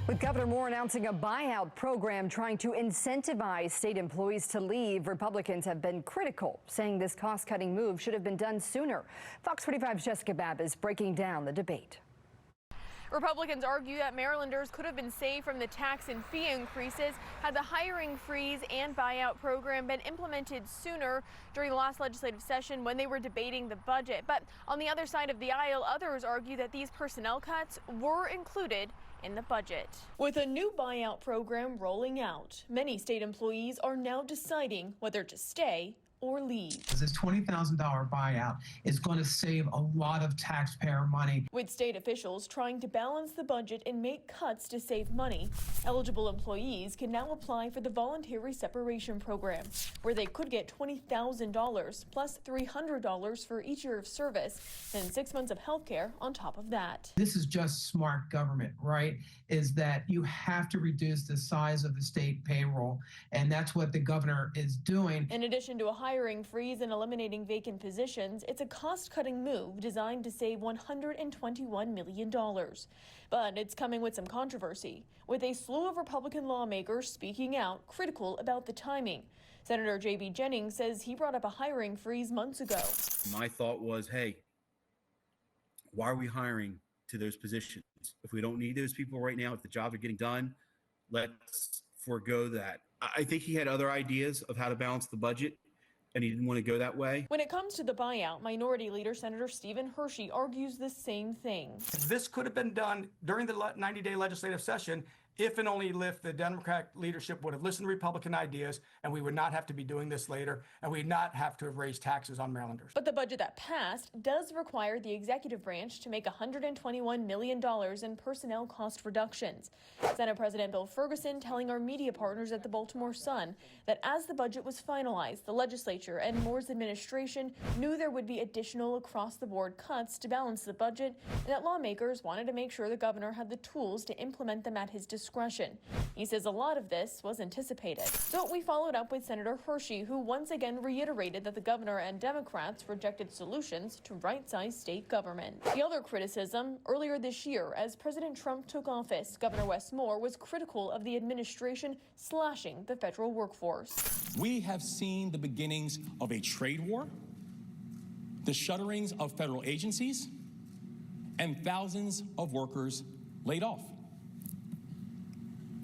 With Governor Moore announcing a buyout program trying to incentivize state employees to leave, Republicans have been critical, saying this cost-cutting move should have been done sooner. Fox 45's Jessica Babb is breaking down the debate. Republicans argue that Marylanders could have been saved from the tax and fee increases had the hiring freeze and buyout program been implemented sooner during the last legislative session when they were debating the budget. But on the other side of the aisle, others argue that these personnel cuts were included in the budget. With a new buyout program rolling out, many state employees are now deciding whether to stay or leave. This $20,000 buyout is going to save a lot of taxpayer money. With state officials trying to balance the budget and make cuts to save money, eligible employees can now apply for the voluntary separation program, where they could get $20,000 plus $300 for each year of service and 6 months of health care on top of that. This is just smart government, right? Is that you have to reduce the size of the state payroll, and that's what the governor is doing. In addition to a hiring freeze and eliminating vacant positions, it's a cost-cutting move designed to save $121 million. But it's coming with some controversy, with a slew of Republican lawmakers speaking out critical about the timing. Senator J.B. Jennings says he brought up a hiring freeze months ago. My thought was, hey, why are we hiring to those positions? If we don't need those people right now, if the jobs are getting done, let's forego that. I think he had other ideas of how to balance the budget, and he didn't want to go that way. When it comes to the buyout, Minority Leader Senator Stephen Hershey argues the same thing. This could have been done during the 90-day legislative session if and only if the Democratic leadership would have listened to Republican ideas, and we would not have to be doing this later, and we'd not have to have raised taxes on Marylanders. But the budget that passed does require the executive branch to make $121 million in personnel cost reductions. Senate President Bill Ferguson telling our media partners at the Baltimore Sun that as the budget was finalized, the legislature and Moore's administration knew there would be additional across-the-board cuts to balance the budget, and that lawmakers wanted to make sure the governor had the tools to implement them at his discretion. He says a lot of this was anticipated. So we followed up with Senator Hershey, who once again reiterated that the governor and Democrats rejected solutions to right-size state government. The other criticism, earlier this year, as President Trump took office, Governor Wes Moore was critical of the administration slashing the federal workforce. We have seen the beginnings of a trade war, the shutterings of federal agencies, and thousands of workers laid off.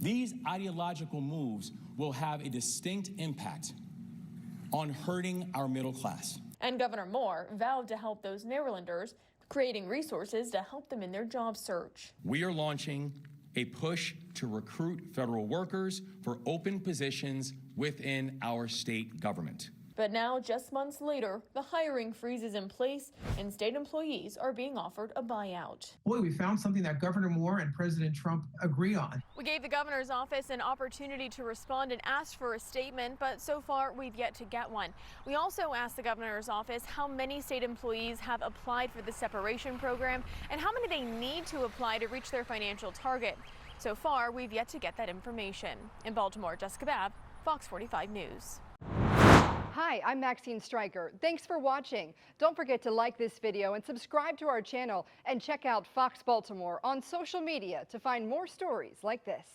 These ideological moves will have a distinct impact on hurting our middle class. And Governor Moore vowed to help those Marylanders, creating resources to help them in their job search. We are launching a push to recruit federal workers for open positions within our state government. But now, just months later, the hiring freeze is in place and state employees are being offered a buyout. Boy, we found something that Governor Moore and President Trump agree on. We gave the governor's office an opportunity to respond and ask for a statement, but so far we've yet to get one. We also asked the governor's office how many state employees have applied for the separation program and how many they need to apply to reach their financial target. So far, we've yet to get that information. In Baltimore, Jessica Babb, Fox 45 News. Hi, I'm Maxine Stryker. Thanks for watching. Don't forget to like this video and subscribe to our channel and check out Fox Baltimore on social media to find more stories like this.